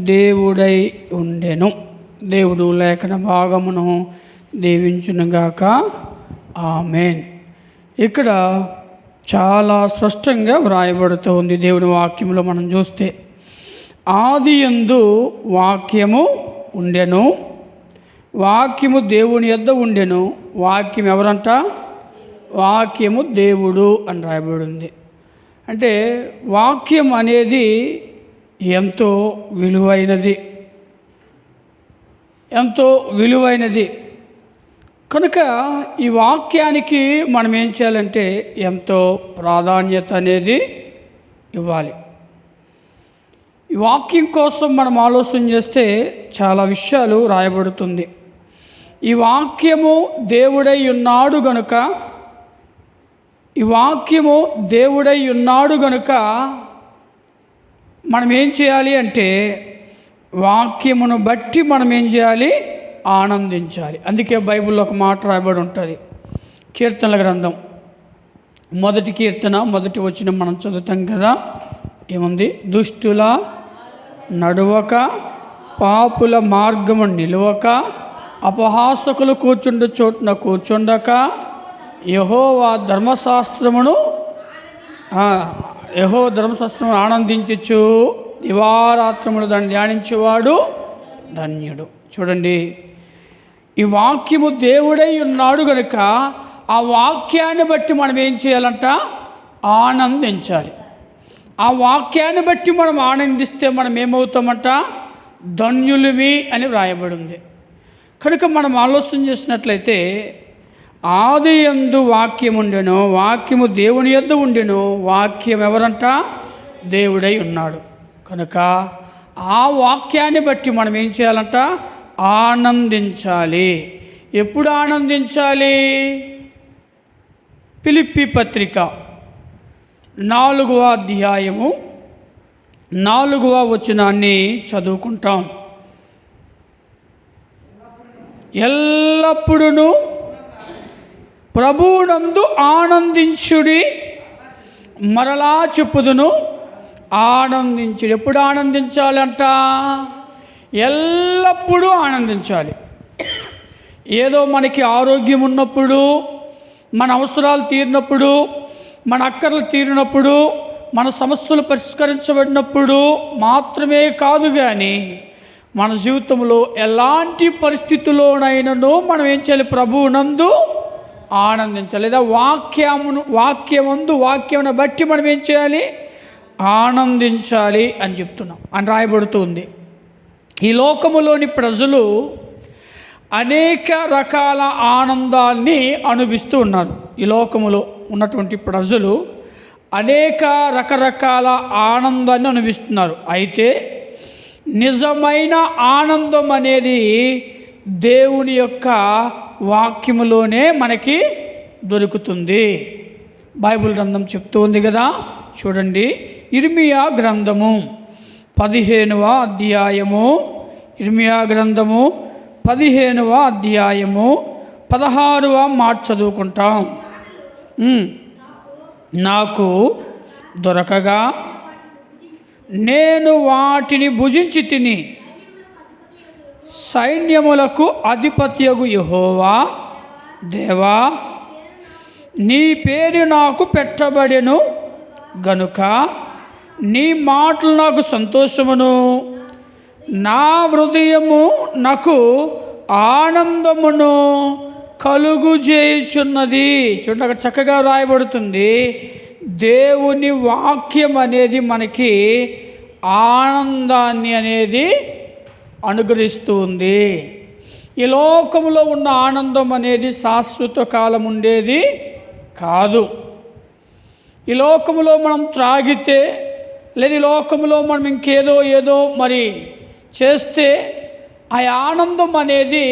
దేవుడై ఉండెను. దేవుడు లేఖన భాగమును దీవించునుగాక. ఆమేన్. ఇక్కడ చాలా స్పష్టంగా వ్రాయబడుతోంది దేవుని వాక్యంలో మనం చూస్తే, ఆదియందు వాక్యము ఉండెను, వాక్యము దేవుని యొద్ద ఉండెను. వాక్యం ఎవరంట? వాక్యము దేవుడు అని రాయబడింది. అంటే వాక్యం అనేది ఎంతో విలువైనది, ఎంతో విలువైనది. కనుక ఈ వాక్యానికి మనం ఏం చేయాలంటే ఎంతో ప్రాధాన్యత అనేది ఇవ్వాలి. ఈ వాక్యం కోసం మనం ఆలోచన చేస్తే చాలా విషయాలు రాయబడుతుంది. ఈ వాక్యము దేవుడై ఉన్నాడు గనుక, ఈ వాక్యము దేవుడై ఉన్నాడు గనుక మనం ఏం చేయాలి అంటే వాక్యమును బట్టి మనం ఏం చేయాలి? ఆనందించాలి. అందుకే బైబిల్లో ఒక మాట రాయబడి ఉంటుంది. కీర్తనల గ్రంథం 1వ కీర్తన 1వ వచనం మనం చదువుతాం కదా. ఏముంది? దుష్టుల నడువక, పాపుల మార్గము నిలువక, అపహాసకులు కూర్చుండు చోటున కూర్చుండక, యెహోవా ధర్మశాస్త్రమును ఆనందించుచు దివారాత్రములు దాన్ని ధ్యానించేవాడు ధన్యుడు. చూడండి, ఈ వాక్యము దేవుడై ఉన్నాడు కనుక ఆ వాక్యాన్ని బట్టి మనం ఏం చేయాలంట? ఆనందించాలి. ఆ వాక్యాన్ని బట్టి మనం ఆనందిస్తే మనం ఏమవుతామంట? ధన్యులవి అని వ్రాయబడింది. కనుక మనం ఆలోచన చేసినట్లయితే, ఆదియందు వాక్యం ఉండెను, వాక్యము దేవుని యొద్ద ఉండెను, వాక్యం ఎవరంట? దేవుడై ఉన్నాడు. కనుక ఆ వాక్యాన్ని బట్టి మనం ఏం చేయాలంట? ఆనందించాలి. ఎప్పుడు ఆనందించాలి? ఫిలిప్పీ పత్రిక 4వ అధ్యాయము 4వ వచనాన్ని చదువుకుంటాం. ఎల్లప్పుడూ ప్రభువునందు ఆనందించుడి, మరలా చెప్పుదును ఆనందించుడి. ఎప్పుడు ఆనందించాలంట? ఎల్లప్పుడూ ఆనందించాలి. ఏదో మనకి ఆరోగ్యం ఉన్నప్పుడు, మన అవసరాలు తీరినప్పుడు, మన అక్కర్లు తీరినప్పుడు, మన సమస్యలు పరిష్కరించబడినప్పుడు మాత్రమే కాదు, కానీ మన జీవితంలో ఎలాంటి పరిస్థితుల్లోనైనానో మనం ఏం చేయాలి? ప్రభువునందు ఆనందించాలి. లేదా వాక్యమును బట్టి మనం ఏం చేయాలి? ఆనందించాలి అని చెప్తున్నాం అని రాయబడుతుంది. ఈ లోకములోని ప్రజలు అనేక రకాల ఆనందాన్ని అనుభవిస్తూ ఉన్నారు. ఈ లోకములో ఉన్నటువంటి ప్రజలు అనేక రకరకాల ఆనందాన్ని అనుభవిస్తున్నారు. అయితే నిజమైన ఆనందం అనేది దేవుని యొక్క వాక్యములోనే మనకి దొరుకుతుంది. బైబిల్ గ్రంథం చెప్తూ ఉంది కదా. చూడండి, ఇర్మియా గ్రంథము 15వ అధ్యాయము, ఇర్మియా గ్రంథము 15వ అధ్యాయము 16వ మాట చదువుకుంటాం. నాకు దొరకగా నేను వాటిని భుజించి తిని, సైన్యములకు అధిపత్యగు యెహోవా దేవా, నీ పేరు నాకు పెట్టబడెను గనుక నీ మాటలు నాకు సంతోషమును, నా హృదయము నాకు ఆనందమును కలుగుజేయుచున్నది. చూడండి, అక్కడ చక్కగా రాయబడుతుంది. దేవుని వాక్యం అనేది మనకి ఆనందాన్ని అనేది అనుగ్రహిస్తూ ఉంది. ఈ లోకంలో ఉన్న ఆనందం అనేది శాశ్వత కాలం ఉండేది కాదు. ఈ లోకంలో మనం త్రాగితే, లేదా ఈ లోకంలో మనం ఏదో మరి చేస్తే ఆ ఆనందం అనేది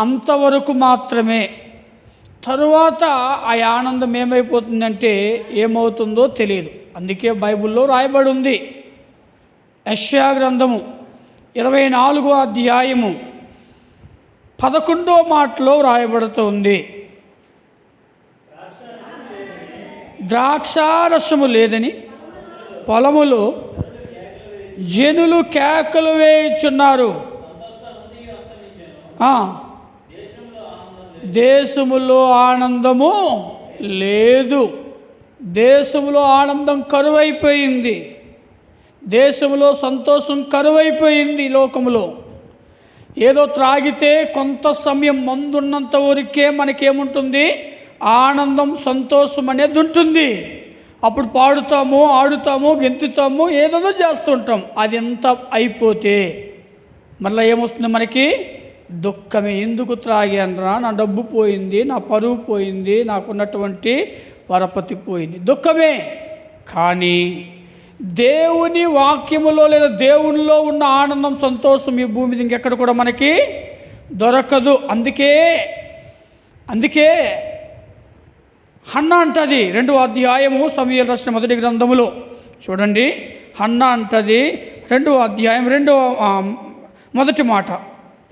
అంతవరకు మాత్రమే. తరువాత ఆ ఆనందం ఏమైపోతుందంటే ఏమవుతుందో తెలియదు. అందుకే బైబిల్లో రాయబడి ఉంది. యెషయా గ్రంథము 24వ అధ్యాయము 11వ మాటలో రాయబడుతుంది. ద్రాక్షారసము లేదని పొలములో జనులు కేకలు వేయుచున్నారు. దేశములో ఆనందము లేదు. దేశంలో ఆనందం కరువైపోయింది. దేశంలో సంతోషం కరువైపోయింది. లోకంలో ఏదో త్రాగితే కొంత సమయం మందున్నంత వరకే మనకేముంటుంది, ఆనందం సంతోషం అనేది ఉంటుంది. అప్పుడు పాడుతాము, ఆడుతాము, గెంతుతాము, ఏదో చేస్తుంటాం. అది ఎంత అయిపోతే మళ్ళీ ఏమొస్తుంది మనకి? దుఃఖమే. ఎందుకు త్రాగానరా, నా డబ్బు పోయింది, నా పరువు పోయింది, నాకున్నటువంటి వరపతి పోయింది, దుఃఖమే. కానీ దేవుని వాక్యములో లేదా దేవునిలో ఉన్న ఆనందం, సంతోషం ఈ భూమి మీద ఇంకెక్కడ కూడా మనకి దొరకదు. అందుకే హన్నా అంటది 2వ అధ్యాయము సమూయేలు రాసిన మొదటి గ్రంథములో చూడండి. హన్నా అంటది 2వ అధ్యాయం మొదటి మాట,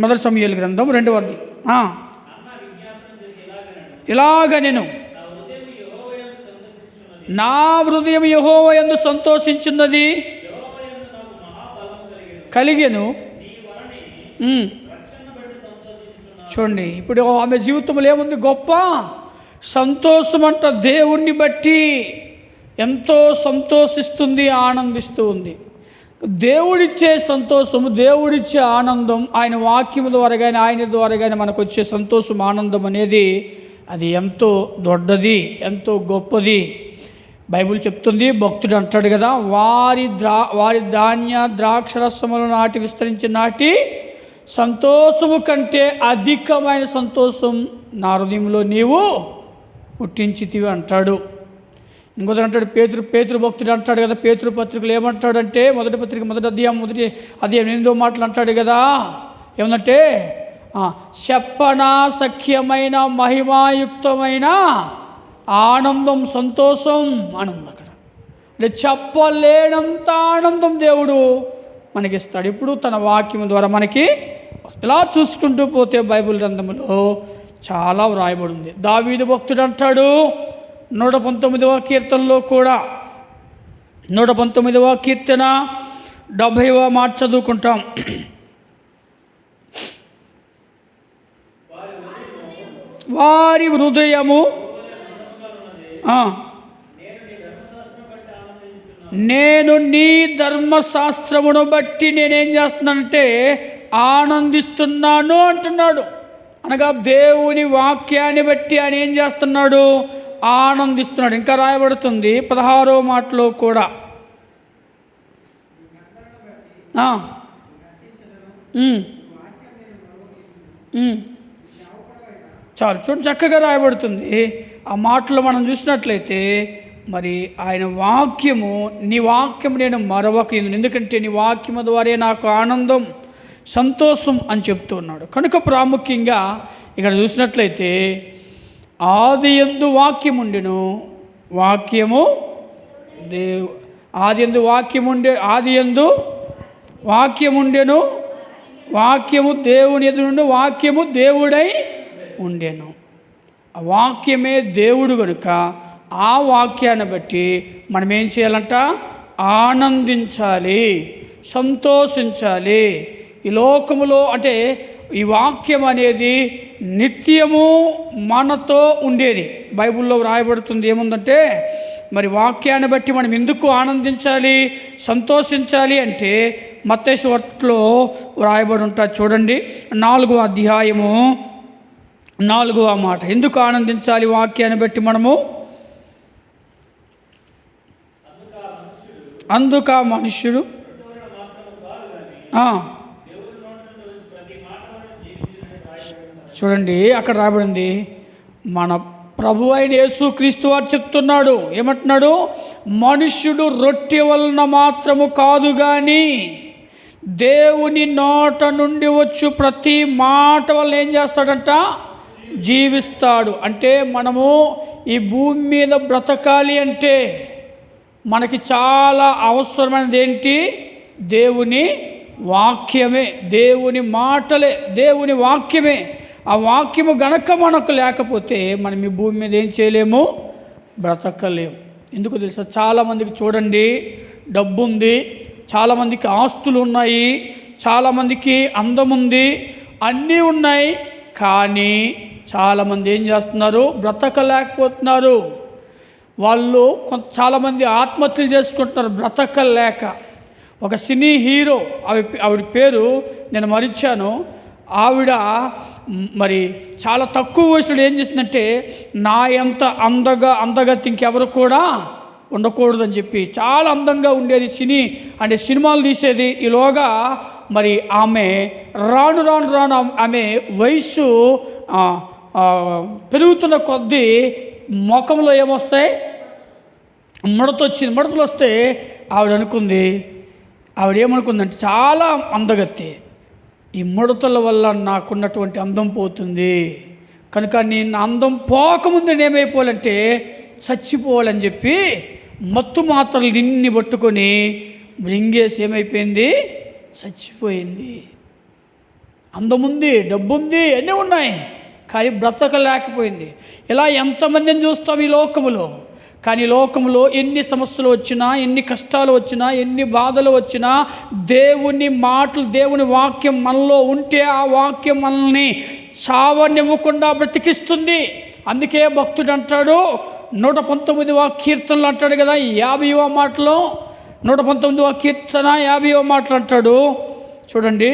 మొదటి సమూయేలు గ్రంథం 2వ అధ్యాయం. ఇలాగ నేను నా హృదయం యెహోవా యందు సంతోషించున్నది, కలిగెను. చూడండి, ఇప్పుడు ఆమె జీవితంలో ఏముంది? గొప్ప సంతోషం అంట. దేవుణ్ణి బట్టి ఎంతో సంతోషిస్తుంది, ఆనందిస్తూ ఉంది. దేవుడిచ్చే సంతోషము, దేవుడిచ్చే ఆనందం, ఆయన వాక్యము ద్వారా కానీ ఆయన ద్వారా కానీ మనకు వచ్చే సంతోషం, ఆనందం అనేది అది ఎంతో దొడ్డది, ఎంతో గొప్పది. బైబిల్ చెప్తుంది, భక్తుడు అంటాడు కదా, వారి ధాన్య ద్రాక్షరసములు నాటి విస్తరించి నాటి సంతోషము కంటే అధికమైన సంతోషం నా హృదయంలో నీవు పుట్టించితివి అంటాడు. ఇంకొకటి అంటాడు, పేతురు భక్తుడు అంటాడు కదా, పేతురు పత్రికలు ఏమంటాడంటే, మొదటి పత్రిక మొదటి అధ్యాయం 8వ మాటలు అంటాడు కదా, ఏమందంటే చెప్పనాసఖ్యమైన మహిమాయుక్తమైన ఆనందం, సంతోషం అని ఉంది అక్కడ. అంటే చెప్పలేనంత ఆనందం దేవుడు మనకిస్తాడు. ఇప్పుడు తన వాక్యం ద్వారా మనకి ఇలా చూసుకుంటూ పోతే బైబిల్ గ్రంథంలో చాలా వ్రాయబడి ఉంది. దావీదు భక్తుడు అంటాడు 119వ కీర్తనలో కూడా, 119వ కీర్తన 70వ మాట చదువుకుంటాం. వారి హృదయము నేను నీ ధర్మశాస్త్రమును బట్టి నేనేం చేస్తున్నానంటే ఆనందిస్తున్నాను అంటున్నాడు. అనగా దేవుని వాక్యాన్ని బట్టి ఆయన ఏం చేస్తున్నాడు? ఆనందిస్తున్నాడు. ఇంకా రాయబడుతుంది 16వ మాటలో కూడా, చాలు చూడండి, చక్కగా రాయబడుతుంది. ఆ మాటలో మనం చూసినట్లయితే మరి ఆయన వాక్యము, నీ వాక్యం నేను మరొక ఎందుకంటే నీ వాక్యము ద్వారా నాకు ఆనందం, సంతోషం అని చెప్తూ ఉన్నాడు. కనుక ప్రాముఖ్యంగా ఇక్కడ చూసినట్లయితే ఆదియందు వాక్యం ఉండెను, వాక్యము ఆదియందు వాక్యం ఉండెను, వాక్యము దేవుని ఎదురుండు, వాక్యము దేవుడై ఉండెను. ఆ వాక్యమే దేవుడు కనుక ఆ వాక్యాన్ని బట్టి మనం ఏం చేయాలంట? ఆనందించాలి, సంతోషించాలి. ఈ లోకములో అంటే ఈ వాక్యం అనేది నిత్యము మనతో ఉండేది. బైబిల్లో వ్రాయబడుతుంది ఏముందంటే, మరి వాక్యాన్ని బట్టి మనం ఎందుకు ఆనందించాలి, సంతోషించాలి అంటే మత్తయి సువార్తలో వ్రాయబడి ఉంటుంది చూడండి, 4వ అధ్యాయము 4వ మాట. ఎందుకు ఆనందించాలి వాక్యాన్ని బట్టి మనము? అందుక మనుష్యుడు చూడండి, అక్కడ రాబడింది, మన ప్రభు అయిన యేసుక్రీస్తు వారు చెప్తున్నాడు. ఏమంటున్నాడు? మనుష్యుడు రొట్టె వలన మాత్రము కాదు కానీ దేవుని నోట నుండి వచ్చు ప్రతి మాట వల్ల ఏం చేస్తాడంట? జీవిస్తాడు. అంటే మనము ఈ భూమి మీద బ్రతకాలి అంటే మనకి చాలా అవసరమైనది ఏంటి? దేవుని వాక్యమే, దేవుని మాటలే, దేవుని వాక్యమే. ఆ వాక్యము గనక మనకు లేకపోతే మనం ఈ భూమి మీద ఏం చేయలేము, బ్రతకలేము. ఎందుకు తెలుసా? చాలామందికి చూడండి, డబ్బు ఉంది, చాలామందికి ఆస్తులు ఉన్నాయి, చాలామందికి అందం ఉంది, అన్నీ ఉన్నాయి. కానీ చాలామంది ఏం చేస్తున్నారు? బ్రతకలేకపోతున్నారు. వాళ్ళు చాలామంది ఆత్మహత్యలు చేసుకుంటున్నారు బ్రతకలేక. ఒక సినీ హీరో, ఆవిడ పేరు నేను మరిచాను. ఆవిడ మరి చాలా తక్కువ వయసులో ఏం చేసిందంటే, నా ఎంత అందగతి ఇంకెవరు కూడా ఉండకూడదని చెప్పి చాలా అందంగా ఉండేది, సినిమాలు తీసేది. ఈలోగా మరి ఆమె రాను ఆమె వయసు పెరుగుతున్న కొద్దీ ముఖంలో ఏమొస్తాయి? ముడతలు వస్తే ఆవిడేమనుకుందంటే, చాలా అందగత్తి, ఈ ముడతల వల్ల నాకున్నటువంటి అందం పోతుంది కనుక నేను అందం పోకముందు నేనేమైపోవాలంటే చచ్చిపోవాలని చెప్పి మత్తు మాత్రలు నిన్ని పట్టుకొని మృంగేసి ఏమైపోయింది? చచ్చిపోయింది. అందముంది, డబ్బుంది, అన్నీ ఉన్నాయి, కానీ బ్రతకలేకపోయింది. ఇలా ఎంతమందిని చూస్తాం ఈ లోకములో. కానీ లోకంలో ఎన్ని సమస్యలు వచ్చినా, ఎన్ని కష్టాలు వచ్చినా, ఎన్ని బాధలు వచ్చినా, దేవుని మాటలు, దేవుని వాక్యం మనలో ఉంటే ఆ వాక్యం మనల్ని చావనివ్వకుండా బ్రతికిస్తుంది. అందుకే భక్తుడు అంటాడు, 119వ కీర్తనలు అంటాడు కదా, 50వ మాటలో 119వ కీర్తన 50వ మాటలు అంటాడు. చూడండి,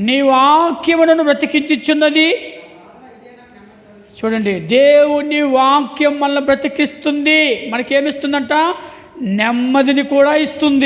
నీ వాక్యమును బ్రతికించుచున్నది. చూడండి, దేవుని వాక్యం మనల్ని బ్రతికిస్తుంది. మనకేమిస్తుందంట? నెమ్మదిని కూడా ఇస్తుంది.